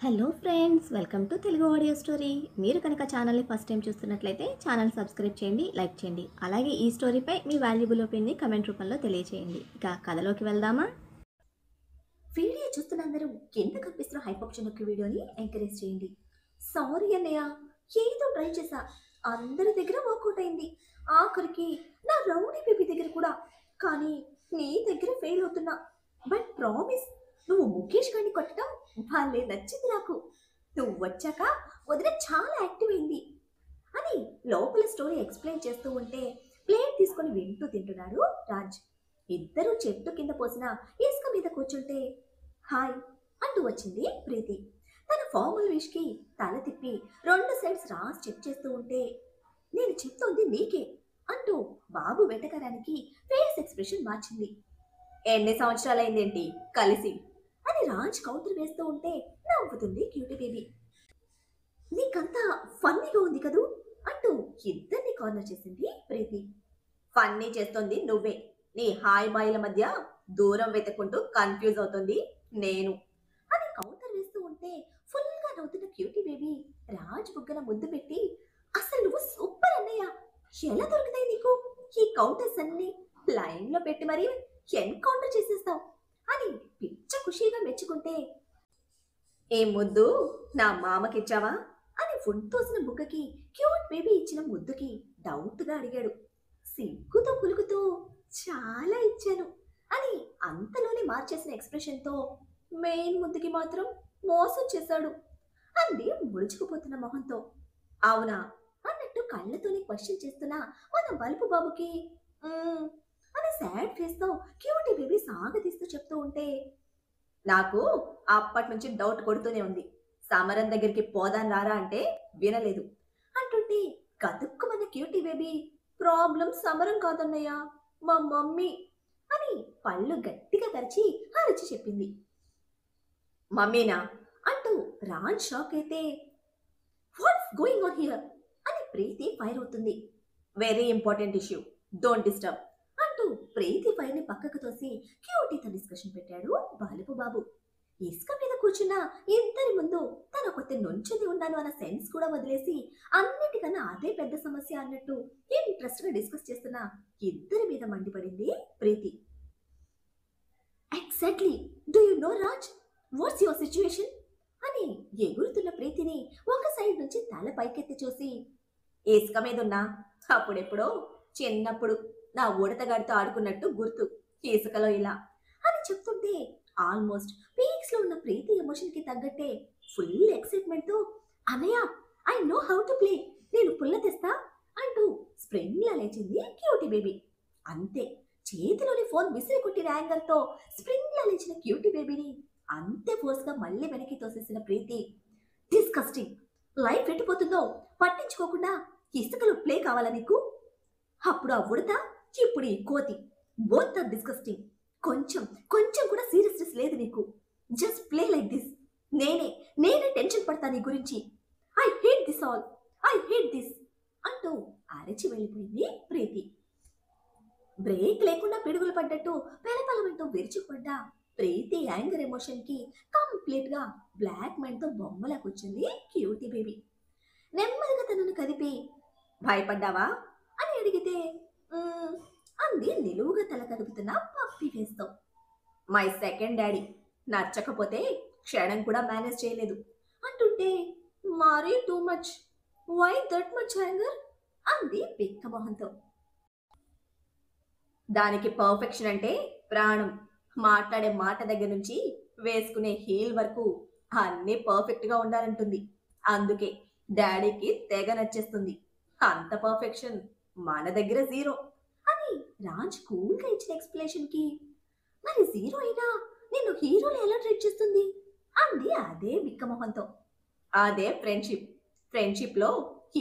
Hello friends, welcome to Telugu audio story. మీరు కనుక ఛానల్ని ఫస్ట్ టైం చూస్తున్నట్లయితే ఛానల్ సబ్స్క్రైబ్ చేయండి, లైక్ చేయండి. అలాగే ఈ స్టోరీపై మీ వాల్యుబుల్ ఒపీనియన్ని కమెంట్ రూపంలో తెలియచేయండి. ఇక కథలోకి వెళ్దామా? వీడియో చూస్తున్న అందరూ కింద కనిపిస్తున్న హైప్ నొక్కి వీడియోని ఎంకరేజ్ చేయండి. సారీ అన్నయ్య, ఏదో ట్రై చేశా, అందరి దగ్గర వర్కౌట్ అయింది. ఆఖరికి నా రౌడీ బేబీ దగ్గర కూడా. కానీ నీ దగ్గర ఫెయిల్ అవుతున్నా. బట్ ప్రామిస్, నువ్వు ముఖేష్ గారిని కొట్టడం వాళ్ళే నచ్చింది నాకు. నువ్వు వచ్చాక వదిన చాలా యాక్టివ్ అయింది అని లోపల స్టోరీ ఎక్స్ప్లెయిన్ చేస్తూ ఉంటే ప్లేట్ తీసుకొని వింటూ తింటున్నాడు రాజ్. ఇద్దరు చెట్టు కింద పోసిన ఇసుక మీద కూర్చుంటే హాయ్ అంటూ వచ్చింది ప్రీతి. తన ఫార్మల్ విష్ కి తల తిప్పి 2 సైడ్స్ రాజ్ చెక్ చేస్తూ ఉంటే నేను చెప్తోంది నీకే అంటూ బాబు వెటకరానికి ఫేస్ ఎక్స్ప్రెషన్ మార్చింది. ఎన్ని సంవత్సరాలైందేంటి కలిసి అని రాజ్ కౌంటర్ వేస్తూ ఉంటే నవ్వుతుంది క్యూటీ బేబీ. నీకంతా ఫన్నీగా ఉంది కదూ అంటూ ఇద్దరిని కార్నర్ చేసింది ప్రీతి. ఫన్నీ చేస్తోంది నువ్వే. నీ హాయ్ బాయ్ల మధ్య దూరం వెతుక్కుంటూ కన్ఫ్యూజ్ అవుతుంది నేను అని కౌంటర్ వేస్తూ ఉంటే ఫుల్ గా నవ్వుతున్న క్యూటీ బేబీ రాజ్ బుగ్గన ముద్దు పెట్టి అసలు నువ్వు సూపర్ అన్నయ్య, ఎలా దొరుకుతాయి నీకు ఈ కౌంటర్స్ అన్ని? లైన్ లో పెట్టి మరీ ఎన్కౌంటర్ చేసేస్తావు అని పిచ్చ ఖుషీగా మెచ్చుకుంటే ఏ ముద్దు నా మామకిచ్చావా అని ఫుడ్ తోసిన బుగ్గకి క్యూట్ బేబీ ఇచ్చిన ముద్దుకి డౌట్ గా అడిగాడు. సిగ్గుతో కులుకుతూ చాలా ఇచ్చాను అని అంతలోనే మార్చేసిన ఎక్స్ప్రెషన్ తో మెయిన్ ముద్దుకి మాత్రం మోసం చేశాడు అంది ముడుచుకుపోతున్న మొహంతో. అవునా అన్నట్టు కళ్ళతోనే క్వశ్చన్ చేస్తున్న మన బలుపు బాబుకి అని సాడ్ ఫేస్ తో క్యూటీ బేబీ సాగదీస్తూ చెప్తూ ఉంటే నాకు అప్పటి నుంచి డౌట్ కొడుతూనే ఉంది. సమరం దగ్గరికి పోదాం రారా అంటే వినలేదు అంటుంటే కతుక్కుమన్న క్యూటీ బేబీ ప్రాబ్లం సమరం కాదన్నయ్య, మా మమ్మీ అని పళ్ళు గట్టిగా కరిచి అరిచి చెప్పింది. మమ్మీనా అంటూ రాజ్ షాక్ అయితే వాట్స్ గోయింగ్ ఆన్ హియర్ అని ప్రీతి ఫైర్ అవుతుంది. Very important issue, don't disturb అంటూ ప్రీతి ఫైర్ ని పక్కకు తోసి క్యూటీతో డిస్కషన్ పెట్టాడు బాలుపు బాబు. ఇసుక మీద కూర్చున్న ఇద్దరి ముందు తన కొత్త నుంచుని ఉన్నాను అన్న సెన్స్ కూడా వదిలేసి అన్నిటికన్నా అదే పెద్ద సమస్య అన్నట్టు ఇంట్రెస్ట్ గా డిస్కస్ చేస్తున్న ఇద్దరి మీద మండిపడింది Preeti. Exactly, do you know Raj, what's your situation అని ఎగురుతున్న ప్రీతిని ఒక సైడ్ నుంచి తల పైకెత్తి చూసి ఇసుక మీద ఉన్నా అప్పుడెప్పుడో చిన్నప్పుడు నా ఉడతగాడితో ఆడుకున్నట్టు గుర్తు ఇసుకలో ఇలా అని చెప్తుంటే ఆల్మోస్ట్ పీక్స్ లో ఉన్న ప్రీతి ఎమోషన్ కి తగ్గట్టే ఫుల్ ఎక్సైట్మెంట్ తో అనయ్య I know how to play, నేను పుల్ల తెస్తా అంటూ స్ప్రింగ్ లా లేచింది క్యూటీ బేబీ. అంతే, చేతిలోని ఫోన్ విసిరి కొట్టిన యాంగర్ తో స్ప్రింగ్ లా లేచిన క్యూటీ బేబీని అంతే ఫోర్స్ గా మళ్ళీ వెనక్కి తోసేసిన ప్రీతి డిస్కస్టింగ్, లైఫ్ ఎట్టిపోతుందో పట్టించుకోకుండా ఇసుకలో ప్లే కావాలా నీకు? అప్పుడు ఆ ఉడత, ఇప్పుడు ఈ కోతి, బోత్ ఆర్ డిస్కస్టింగ్. కొంచెం కొంచెం కూడా సీరియస్నెస్ లేదు నీకు. Just play like this. నేనే నేనే టెన్షన్ పడతా నీ గురించి. I hate this all, I hate this అంటూ అరచి వెళ్ళిపోయింది ప్రీతి. బ్రేక్ లేకుండా పిడుగులు పడ్డట్టు పెలపలమంటూ విరుచుకుపడ్డా ప్రీతి యాంగర్ ఎమోషన్ కి కంప్లీట్ గా బ్లాక్ మైండ్ తో బొమ్మలా కూర్చుంది క్యూటీ బేబీ. నెమ్మదిగా తనను కదిపి భయపడ్డావా అని అడిగితే అంది నిలువుగా తల కదుపుతున్న పప్పి వేస్తూ. మై సెకండ్ డాడీ నచ్చకపోతే క్షణం కూడా మేనేజ్ చేయలేదు అంటుంటే మరీ too much, why that much anger అంది పిక్క మొహంతో. దానికి పర్ఫెక్షన్ అంటే ప్రాణం. మాట్లాడే మాట దగ్గర నుంచి వేసుకునే హీల్ వరకు అన్నీ పర్ఫెక్ట్ గా ఉండాలంటుంది. అందుకే డాడీకి తెగ నచ్చేస్తుంది. అంత పర్ఫెక్షన్ మన దగ్గర జీరో అని రాజ్ కూల్ గా ఇచ్చిన ఎక్స్ప్లెనేషన్ కి మరి జీరో అయినా నిన్ను హీరోలు ఎలా ట్రీట్ చేస్తుంది అంది అదే బిక్క మొహంతో. అదే ఫ్రెండ్షిప్, ఫ్రెండ్షిప్ లో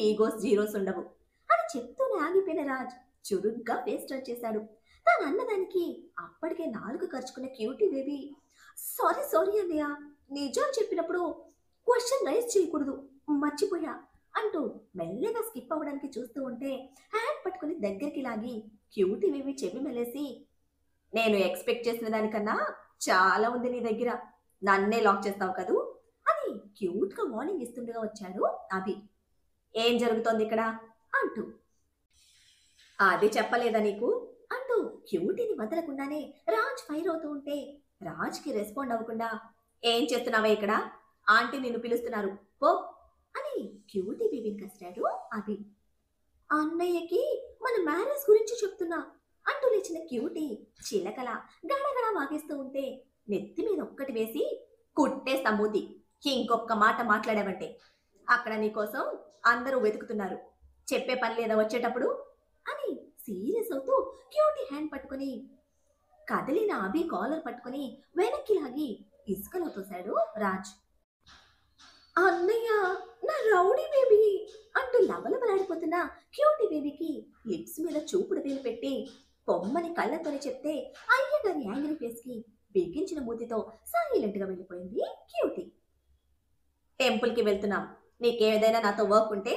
ఈగోస్ జీరోస్ ఉండవు అని చెప్తూనే ఆగిపోయిన రాజ్ చురుగ్గా ఫేస్ టర్న్ చేశాడు. తాను అన్నదానికి అప్పటికే నాలుగు ఖర్చుకున్న క్యూటీ బేబీ సారీ సారీ అన్నయ్య, నిజం చెప్పినప్పుడు క్వశ్చన్ రైజ్ చేయకూడదు, మర్చిపోయా అంటూ మెల్లగా స్కిప్ అవ్వడానికి చూస్తూ ఉంటే హ్యాండ్ పట్టుకుని దగ్గరికి లాగి క్యూటీ బేబీ చెవి మెలేసి నేను ఎక్స్పెక్ట్ చేసిన దానికన్నా చాలా ఉంది నీ దగ్గర, నన్నే లాక్ చేస్తావు కదూ అని క్యూట్ గా వార్నింగ్ ఇస్తుండగా వచ్చాడు అభి. ఏం జరుగుతోంది ఇక్కడ అంటూ. అది చెప్పలేదా నీకు అంటూ క్యూటీని వదలకుండానే రాజ్ ఫైర్ అవుతూ ఉంటే రాజ్కి రెస్పాండ్ అవ్వకుండా ఏం చేస్తున్నావే ఇక్కడ, ఆంటీ నిన్ను పిలుస్తున్నారు పో అని క్యూటీ బేబీని కసిరాడు అభి. అన్నయ్యకి మన మ్యారేజ్ గురించి చెప్తున్నా అంటూ లేచిన క్యూటీ చిలకల గడగడ వాగేస్తూ ఉంటే నెత్తి మీద ఒక్కటి వేసి కుట్టేస్తా మూతి, ఇంకొక్క మాట మాట్లాడావంటే అక్కడ నీకోసం అందరూ వెతుకుతున్నారు, చెప్పే పని లేదా వచ్చేటప్పుడు అని సీరియస్ అవుతూ క్యూటీ హ్యాండ్ పట్టుకుని కదిలిన అభి కాలర్ పట్టుకుని వెనక్కి లాగి ఇసుకలో తోశాడు రాజ్. అన్నయ్య నా రౌడీ బేబీ అంటూ లవలబలాడిపోతున్న క్యూటీ బేబీకి లిప్స్ మీద చూపుడు వేలు పెట్టి పొమ్మని కళ్ళతోనే చెప్తే అయ్యగారి యాంగ్రీ ఫేస్ కి బిగించిన మూతితో సైలెంట్ గా వెళ్ళిపోయింది క్యూటీ. టెంపుల్ కి వెళ్తున్నాం, నీకేదైనా నాతో వర్క్ ఉంటే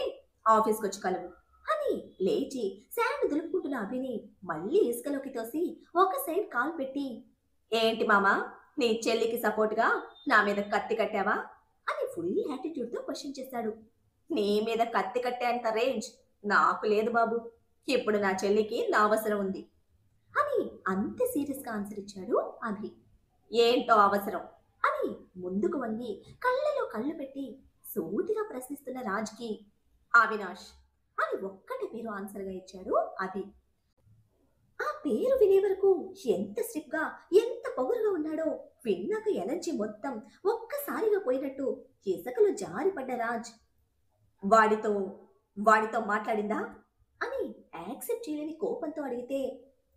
ఆఫీస్కి వచ్చి కలువు అని లేచి శాండ్ దులుపుకుంటున్న అభిని మళ్ళీ ఇసుకలోకి తోసి ఒక సైడ్ కాల్ పెట్టి ఏంటి మామా నీ చెల్లికి సపోర్ట్ గా నా మీద కత్తి కట్టావా అని ఫుల్ యాటిట్యూడ్ తో క్వశ్చన్ చేశాడు. నీ మీద కత్తి కట్టేంత రేంజ్ నాకు లేదు బాబు, ఇప్పుడు నా చెల్లికి నా అవసరం ఉంది అని అంతే సీరియస్ గా ఆన్సర్ ఇచ్చాడు అభి. ఏంటో అవసరం అని ముందుకు వంగి కళ్ళలో కళ్ళు పెట్టి సూటిగా ప్రశ్నిస్తున్న రాజ్కి అవినాష్ అని ఒక్కటి పేరు ఆన్సర్ గా ఇచ్చాడు అభి. ఆ పేరు వినే వరకు ఎంత స్ట్రిప్ గా ఎంత పొగరుగా ఉన్నాడో విన్నాక ఎనర్జీ మొత్తం ఒక్కసారిగా పోయినట్టు ఇసుకలో జారిపడ్డ రాజ్ వాడితో మాట్లాడిందా అని యాక్సెప్ట్ చేయలేని కోపంతో అడిగితే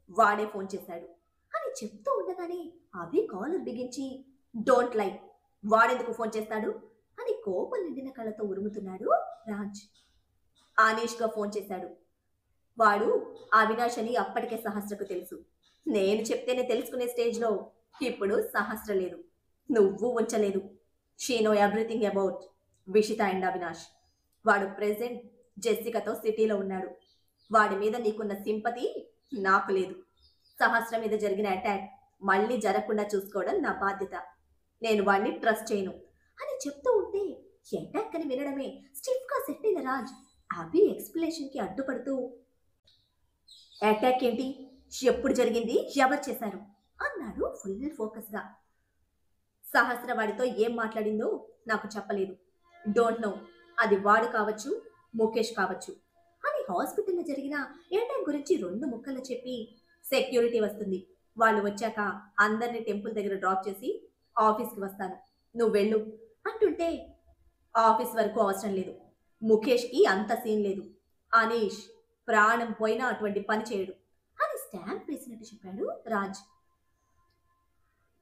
వాడే ఫోన్ చేశాడు అని చెప్తూ ఉండగానే అభి కాలర్ బిగించి డోంట్ లై, వాడెందుకు ఫోన్ చేస్తాడు అని కోపం నిండిన కళ్ళతో ఉరుముతున్నాడు రాజ్. ఆనీష్ గా ఫోన్ చేశాడు, వాడు అవినాష్ అని అప్పటికే సహస్రకు తెలుసు, నేను చెప్తేనే తెలుసుకునే స్టేజ్లో ఇప్పుడు సహస్ర లేదు, నువ్వు ఉంచలేదు. She know everything about Vishita and Avinash. వాడు ప్రెసెంట్ జెస్సికతో సిటీలో ఉన్నాడు, వాడి మీద నీకున్న సింపతి నాకు లేదు. సహస్ర మీద జరిగిన అటాక్ మళ్ళీ జరగకుండా చూసుకోవడం నా బాధ్యత, నేను వాడిని ట్రస్ట్ చేయను అని చెప్తూ ఉంటే అటాక్ అని వినడమే స్టిఫ్ గా సెట్ అయిన రాజ్ అభి ఎక్స్ప్లెనేషన్ కి అడ్డుపడుతూ అటాక్ ఏంటి, ఎప్పుడు జరిగింది, ఎవరు చేశారు అన్నాడు ఫుల్ ఫోకస్ గా. సహస్ర వాడితో ఏం మాట్లాడిందో నాకు చెప్పలేదు, డోంట్ నో, అది వాడు కావచ్చు ముఖేష్ కావచ్చు అని హాస్పిటల్లో జరిగిన అటాక్ గురించి 2 ముక్కలు చెప్పి సెక్యూరిటీ వస్తుంది, వాళ్ళు వచ్చాక అందరినీ టెంపుల్ దగ్గర డ్రాప్ చేసి ఆఫీస్కి వస్తాను, నువ్వు వెళ్ళు అంటుంటే ఆఫీస్ వరకు అవసరం లేదు, ముఖేష్కి అంత సీన్ లేదు, అనీష్ ప్రాణం పోయినా అటువంటి పని చేయడు అని స్టాంప్ వేసినట్టు చెప్పాడు రాజ్.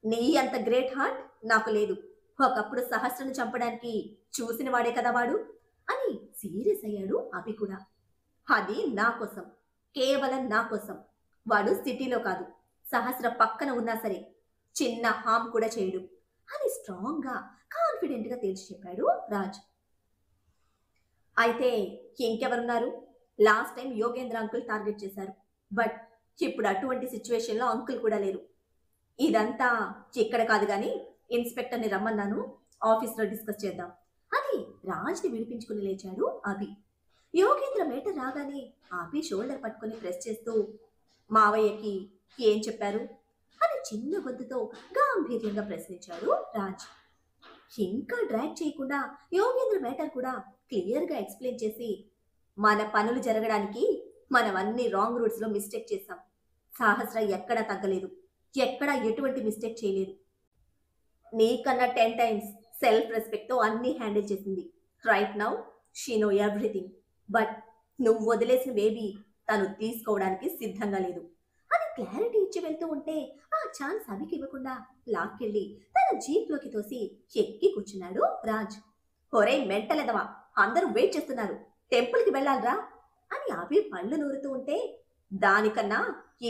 నీ అంత గ్రేట్ హార్ట్ నాకు లేదు, ఒకప్పుడు సహస్రను చంపడానికి చూసిన వాడే కదా వాడు అని సీరియస్ అయ్యాడు అభి కూడా. అది నా కోసం, కేవలం నా కోసం, వాడు సిటీలో కాదు సహస్ర పక్కన ఉన్నా సరే చిన్న హామ్ కూడా చేయడు అని స్ట్రాంగ్ గా కాన్ఫిడెంట్ గా తేల్చి చెప్పాడు రాజ్. అయితే ఇంకెవరున్నారు, last time Yogendra uncle target చేశారు, బట్ ఇప్పుడు అటువంటి సిచ్యువేషన్ లో అంకుల్ కూడా లేరు, ఇదంతా ఇక్కడ కాదు గాని ఇన్స్పెక్టర్ని రమ్మన్నాను, ఆఫీస్లో డిస్కస్ చేద్దాం అని రాజ్ని విడిపించుకుని లేచాడు అభి. యోగేంద్ర మేటర్ రాగానే అభి షోల్డర్ పట్టుకుని ప్రెస్ చేస్తూ మావయ్యకి ఏం చెప్పారు అని చిన్న గొంతుతో గాంభీర్యంగా ప్రశ్నించాడు రాజ్. ఇంకా డ్రాగ్ చేయకుండా యోగేంద్ర మేటర్ కూడా క్లియర్ గా ఎక్స్ప్లెయిన్ చేసి మన పనులు జరగడానికి మనం అన్ని రాంగ్ రూట్స్ లో మిస్టేక్ చేశాం, సహస్ర ఎక్కడా తగ్గలేదు, ఎక్కడా ఎటువంటి మిస్టేక్ చేయలేదు, నీకన్నా 10 times సెల్ఫ్ రెస్పెక్ట్ తో అన్ని హ్యాండిల్ చేసింది, right now she know everything, but నువ్వు వదిలేసిన బేబీ తను తీసుకోవడానికి సిద్ధంగా లేదు అని క్లారిటీ ఇచ్చి వెళ్తూ ఉంటే ఆ ఛాన్స్ అభికి ఇవ్వకుండా లాక్కెళ్ళి తన జీప్ లోకి తోసి ఎక్కి కూర్చున్నాడు రాజ్. ఒరే మెంటల్ ఎదవా, అందరూ వెయిట్ చేస్తున్నారు, టెంపుల్ కి వెళ్ళాలరా అని అభి పళ్ళు నూరుతూ ఉంటే దానికన్నా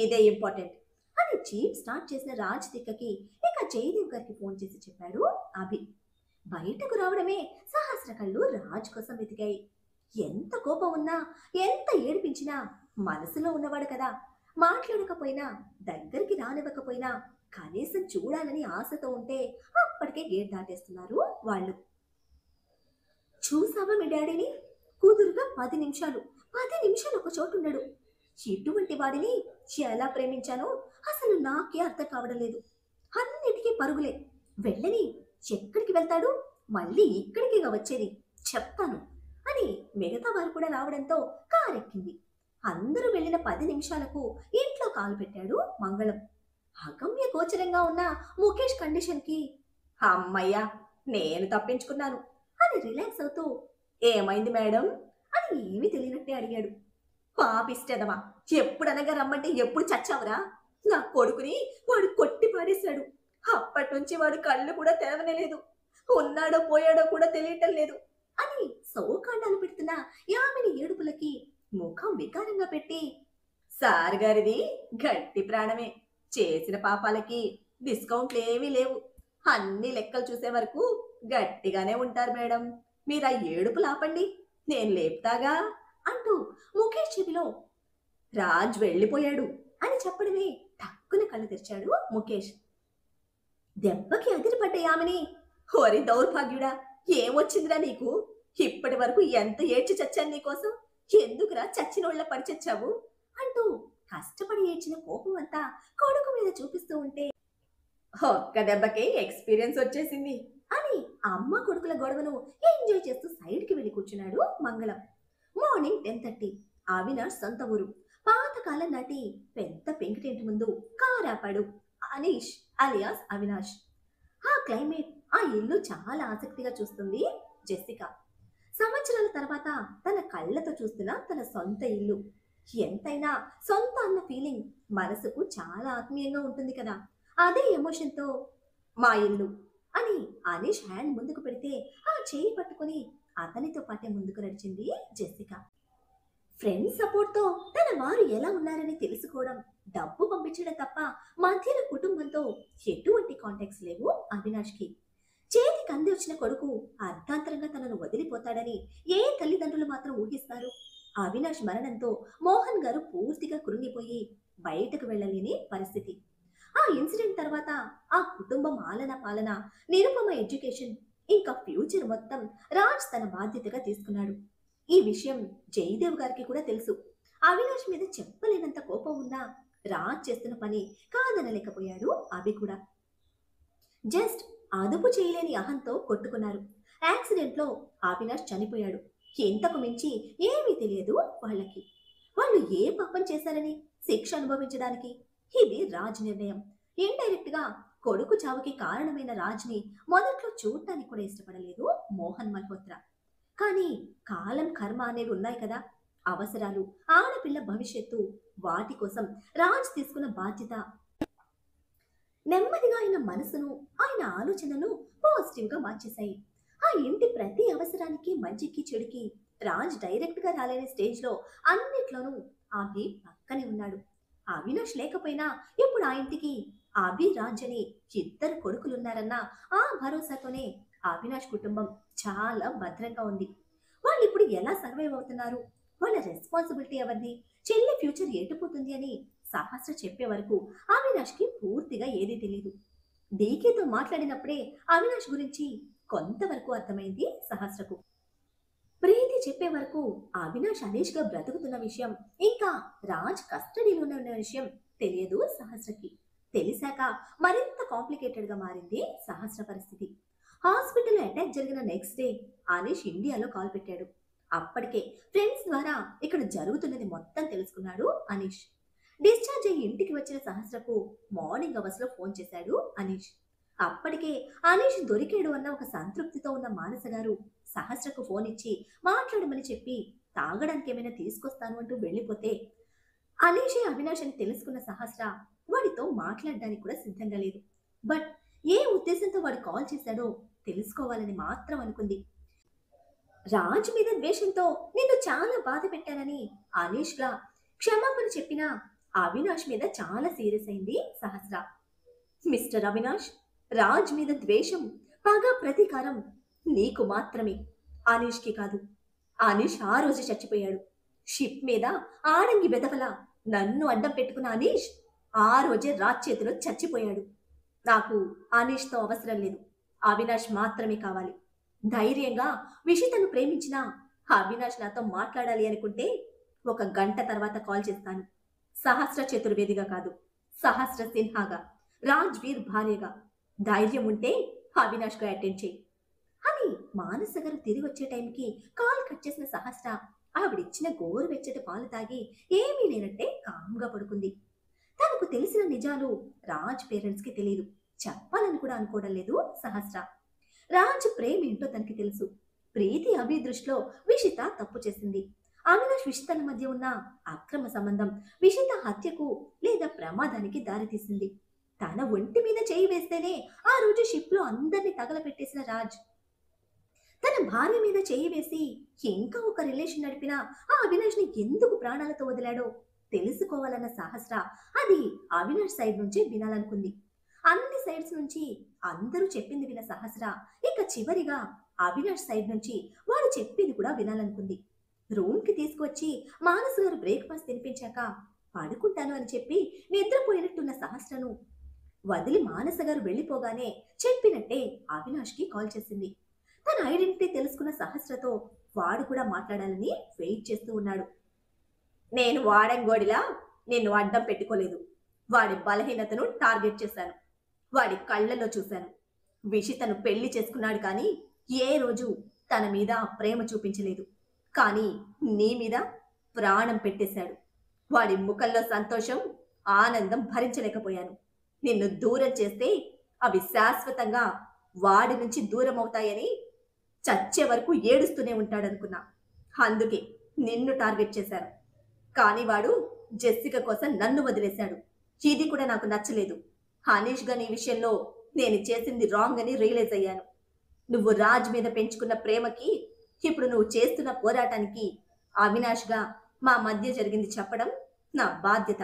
ఇదే ఇంపార్టెంట్ అని జీప్ స్టార్ట్ చేసిన రాజ్ తిక్కకి ఇక జయదేవ్ గారికి ఫోన్ చేసి చెప్పాడు అభి. బయటకు రావడమే సహస్ర కళ్ళు రాజ్ కోసం వెతికాయి. ఎంత కోపం ఉన్నా ఎంత ఏడిపించినా మనసులో ఉన్నవాడు కదా, మాట్లాడకపోయినా దగ్గరికి రానివ్వకపోయినా కనీసం చూడాలని ఆశతో ఉంటే అప్పటికే గేట్ దాటేస్తున్నారు వాళ్ళు. చూసావా మీ డాడీని? కూతురుగా 10 నిమిషాలు 10 నిమిషాలు ఒక చోటు ఉండడు. ఇటువంటి వాడిని ఎలా ప్రేమించానో అసలు నాకే అర్థం కావడం లేదు. అన్నిటికీ పరుగులే. వెళ్ళని, ఎక్కడికి వెళ్తాడు? మళ్ళీ ఇక్కడికిగా వచ్చేది, చెప్తాను అని మిగతా వారు కూడా రావడంతో కారెక్కింది. అందరూ వెళ్ళిన 10 నిమిషాలకు ఇంట్లో కాలు పెట్టాడు మంగళం. అగమ్య గోచరంగా ఉన్న ముఖేష్ కండిషన్కి అమ్మయ్యా, నేను తప్పించుకున్నాను అని రిలాక్స్ అవుతూ, ఏమైంది మేడం అని ఏమీ తెలియనట్టే అడిగాడు. పాపిష్టదమా, ఎప్పుడనగా రమ్మంటే ఎప్పుడు చచ్చావురా? నా కొడుకుని వాడు కొట్టి పాడేశాడు. అప్పటి నుంచి వాడు కళ్ళు కూడా తెరవనేలేదు. ఉన్నాడో పోయాడో కూడా తెలియటం లేదు అని సోకాండాలు పెడుతున్న యామిని ఏడుపులకి ముఖం వికారంగా పెట్టి, సార్ గారిది గట్టి ప్రాణమే. చేసిన పాపాలకి డిస్కౌంట్లు ఏమీ లేవు. అన్ని లెక్కలు చూసే వరకు గట్టిగానే ఉంటారు మేడం. మీరు ఆ ఏడుపులు ఆపండి, నేను లేపుతాగా అంటూ ముఖేష్ చెవిలో రాజ్ వెళ్ళిపోయాడు అని చెప్పడమే టక్కున కళ్ళు తెరిచాడు ముఖేష్. దెబ్బకి అదిరిపడ్డ యామిని, హోరి దౌర్భాగ్యుడా, ఏమొచ్చిందిరా నీకు? ఇప్పటి వరకు ఎంత ఏడ్చి చచ్చాను నీకోసం, ఎందుకురా చచ్చినోళ్ళ పడి చచ్చావు అంటూ కష్టపడి ఏడ్చిన కోపం అంతా కొడుకు మీద చూపిస్తూ ఉంటే, ఒక్క దెబ్బకి ఎక్స్పీరియన్స్ వచ్చేసింది అని అమ్మ కొడుకుల గొడవను ఎంజాయ్ చేస్తూ సైడ్కి వెళ్ళి కూర్చున్నాడు మంగళం. మార్నింగ్ 10:30. అవినాష్ సొంత ఊరు. పాతకాలం నాటి పెద్ద పెంకుటింటి ముందు కారాపాడు అనీష్ అలియాస్ అవినాష్. ఆ క్లైమేట్, ఆ ఇల్లు చాలా ఆసక్తిగా చూస్తుంది జెసికా. సంవత్సరాల తర్వాత తన కళ్ళతో చూస్తున్న తన సొంత ఇల్లు. ఎంతైనా సొంత అన్న ఫీలింగ్ మనసుకు చాలా ఆత్మీయంగా ఉంటుంది కదా. అదే ఎమోషన్తో మా ఇల్లు అని అనీష్ హ్యాండ్ ముందుకు పెడితే ఆ చేయి పట్టుకుని అతనితో పాటే ముందుకు నడిచింది జెసికా. ఫ్రెండ్స్ సపోర్ట్తో తన వారు ఎలా ఉన్నారని తెలుసుకోవడం, డబ్బు పంపించడం తప్ప మధ్యలో కుటుంబంతో ఎటువంటి కాంటాక్ట్స్ లేవు అవినాష్కి. చేతికి అంది వచ్చిన కొడుకు అర్ధాంతరంగా తనను వదిలిపోతాడని ఏ తల్లిదండ్రులు మాత్రం ఊహిస్తారు? అవినాష్ మరణంతో మోహన్ గారు పూర్తిగా కృంగిపోయి బయటకు వెళ్ళలేని పరిస్థితి. ఆ ఇన్సిడెంట్ తర్వాత ఆ కుటుంబం ఆలన పాలన, నిరుపమ ఎడ్యుకేషన్, ఇంకా ఫ్యూచర్ మొత్తం రాజ్ తన బాధ్యతగా తీసుకున్నాడు. ఈ విషయం జయదేవ్ గారికి కూడా తెలుసు. అవినాష్ మీద చెప్పలేనంత కోపం ఉన్నా రాజ్ చేస్తున్న పని కాదనలేకపోయాడు. అవి కూడా జస్ట్ అదుపు చేయలేని అహంతో కొట్టుకున్నారు. యాక్సిడెంట్లో అవినాష్ చనిపోయాడు. ఇంతకు మించి ఏమీ తెలియదు వాళ్ళకి. వాళ్ళు ఏ పాపం చేశారని శిక్ష అనుభవించడానికి ఇది రాజ్ నిర్ణయం. ఇండైరెక్ట్ గా కొడుకు చావుకి కారణమైన రాజ్ని మొదట్లో చూడటానికి కూడా ఇష్టపడలేదు మోహన్ మల్హోత్రా. కానీ కాలం, కర్మ అనేవి ఉన్నాయి కదా, అవసరాలు, ఆడపిల్ల భవిష్యత్తు, వాటి కోసం రాజ్ తీసుకున్న బాధ్యత నెమ్మదిగా ఆయన మనసును, ఆయన ఆలోచనను పాజిటివ్ గా మార్చేశాయి. ఆ ఇంటి ప్రతి అవసరానికి, మంచికి, చెడుకి రాజ్ డైరెక్ట్ గా రాలేని స్టేజ్ లో అన్నిట్లోనూ అభి పక్కనే ఉన్నాడు. అవినాష్ లేకపోయినా ఇప్పుడు ఆ ఇంటికి అభి, రాజ్ అని ఇద్దరు కొడుకులున్నారన్న ఆ భరోసాతోనే అవినాష్ కుటుంబం చాలా భద్రంగా ఉంది. వాళ్ళు ఇప్పుడు ఎలా సర్వైవ్ అవుతున్నారు, వాళ్ళ రెస్పాన్సిబిలిటీ ఎవరిది, చెల్లి ఫ్యూచర్ ఎటుపోతుంది అని సహస్ర చెప్పే వరకు అవినాష్కి పూర్తిగా ఏదీ తెలియదు. డీకేతో మాట్లాడినప్పుడే అవినాష్ గురించి కొంతవరకు అర్థమైంది సహస్రకు. ప్రీతి చెప్పే వరకు అవినాష్ అనీష్ గా బ్రతుకుతున్న విషయం, ఇంకా రాజ్ కస్టడీలో ఉన్న విషయం తెలియదు సహస్రకి. తెలిసాక మరింత కాంప్లికేటెడ్ గా మారింది సహస్ర పరిస్థితి. హాస్పిటల్లో అటాక్ జరిగిన నెక్స్ట్ డే అనీష్ ఇండియాలో కాల్ పెట్టాడు. అప్పటికే ఫ్రెండ్స్ ద్వారా ఇక్కడ జరుగుతున్నది మొత్తం తెలుసుకున్నాడు అనీష్. డిశ్చార్జ్ అయ్యి ఇంటికి వచ్చిన సహస్రకు మార్నింగ్ అవర్స్ లో ఫోన్ చేశాడు అనీష్. అప్పటికే అనీష్ దొరికాడు అన్న ఒక సంతృప్తితో ఉన్న మానస గారు సహస్రకు ఫోన్ ఇచ్చి మాట్లాడమని చెప్పి తాగడానికి ఏమైనా తీసుకొస్తాను అంటూ వెళ్ళిపోతే, అనీషే అవినాష్ అని తెలుసుకున్న సహస్ర వాడితో మాట్లాడడానికి కూడా సిద్ధంగా లేదు. బట్ ఏ ఉద్దేశంతో వాడు కాల్ చేశాడో తెలుసుకోవాలని మాత్రం అనుకుంది. రాజ్ మీద ద్వేషంతో నిన్ను చాలా బాధ పెట్టానని అనీష్ గా క్షమాపణ చెప్పినా అవినాష్ మీద చాలా సీరియస్ అయింది సహస్ర. మిస్టర్ అవినాష్, రాజ్ మీద ద్వేషం, పగ, ప్రతీకారం నీకు మాత్రమే, అనీష్కి కాదు. అనీష్ ఆ రోజు చచ్చిపోయాడు. షిప్ మీద ఆడంగి బెదవల నన్ను అడ్డం పెట్టుకున్న అనీష్ ఆ రోజే రాజ్ చేతిలో చచ్చిపోయాడు. నాకు అనీష్తో అవసరం లేదు, అవినాష్ మాత్రమే కావాలి. ధైర్యంగా విషితను ప్రేమించిన అవినాష్ నాతో మాట్లాడాలి అనుకుంటే 1 గంట తర్వాత కాల్ చేస్తాను. సహస్ర చతుర్వేదిగా కాదు, సహస్ర సిన్హాగా, రాజ్వీర్ భార్యగా. ధైర్యం ఉంటే అవినాష్గా అటెండ్ చేయి అని మానస గారు తిరిగి వచ్చే టైంకి కాల్ కట్ చేసిన సహస్ర ఆవిడిచ్చిన గోరువెచ్చటి పాలు తాగి ఏమీ లేనట్టే కామ్గా పడుకుంది. తనకు తెలిసిన నిజాలు రాజ్ పేరెంట్స్ కి తెలియదు, చెప్పాలని కూడా అనుకోవడం లేదు సహస్ర. రాజ్ ప్రేమేంటో తనకి తెలుసు. ప్రీతి అభి దృష్టిలో విషిత తప్పు చేసింది. అవినాష్ విషితల మధ్య ఉన్న అక్రమ సంబంధం విషిత హత్యకు లేదా ప్రమాదానికి దారితీసింది. తన ఒంటి మీద చేయి వేస్తేనే ఆ రోజు షిప్ లో అందరినీ తగలపెట్టేసిన రాజ్ తన భార్య మీద చేయి వేసి ఇంకా ఒక రిలేషన్ నడిపిన ఆ అవినాష్ ని ఎందుకు ప్రాణాలతో వదిలాడో తెలుసుకోవాలన్న సహస్ర అది అవినాష్ సైడ్ నుంచే వినాలనుకుంది. అన్ని సైడ్స్ నుంచి అందరూ చెప్పింది విన్న సహస్ర ఇక చివరిగా అవినాష్ సైడ్ నుంచి వాడు చెప్పింది కూడా వినాలనుకుంది. రూమ్ కి తీసుకొచ్చి మానస్ గారు బ్రేక్ఫాస్ట్ తినిపించాక పడుకుంటాను అని చెప్పి నిద్రపోయినట్టున్న సహస్రను వదిలి మానస గారు వెళ్ళిపోగానే చెప్పినట్టే అవినాష్ కి కాల్ చేసింది. తన ఐడెంటిటీ తెలుసుకున్న సహస్రతో వాడు కూడా మాట్లాడాలని వెయిట్ చేస్తూ ఉన్నాడు. నేను వాడంగోడిలా నిన్ను అడ్డం పెట్టుకోలేదు. వాడి బలహీనతను టార్గెట్ చేశాను. వాడి కళ్ళల్లో చూశాను. విషితను పెళ్లి చేసుకున్నాడు కానీ ఏ రోజు తన మీద ప్రేమ చూపించలేదు. కానీ నీ మీద ప్రాణం పెట్టేశాడు. వాడి ముఖంలో సంతోషం, ఆనందం భరించలేకపోయాను. నిన్ను దూరం చేస్తే అవి శాశ్వతంగా వాడి నుంచి దూరం అవుతాయని చచ్చే వరకు ఏడుస్తూనే ఉంటాడనుకున్నా. అందుకే నిన్ను టార్గెట్ చేశాను. కానీ వాడు జెస్సిక కోసం నన్ను వదిలేశాడు. ఇది కూడా నాకు నచ్చలేదు. హనీష్ గని విషయంలో నేను చేసింది రాంగ్ అని రియలైజ్ అయ్యాను. నువ్వు రాజ్ మీద పెంచుకున్న ప్రేమకి, ఇప్పుడు నువ్వు చేస్తున్న పోరాటానికి అవినాష్గా మా మధ్య జరిగింది చెప్పడం నా బాధ్యత.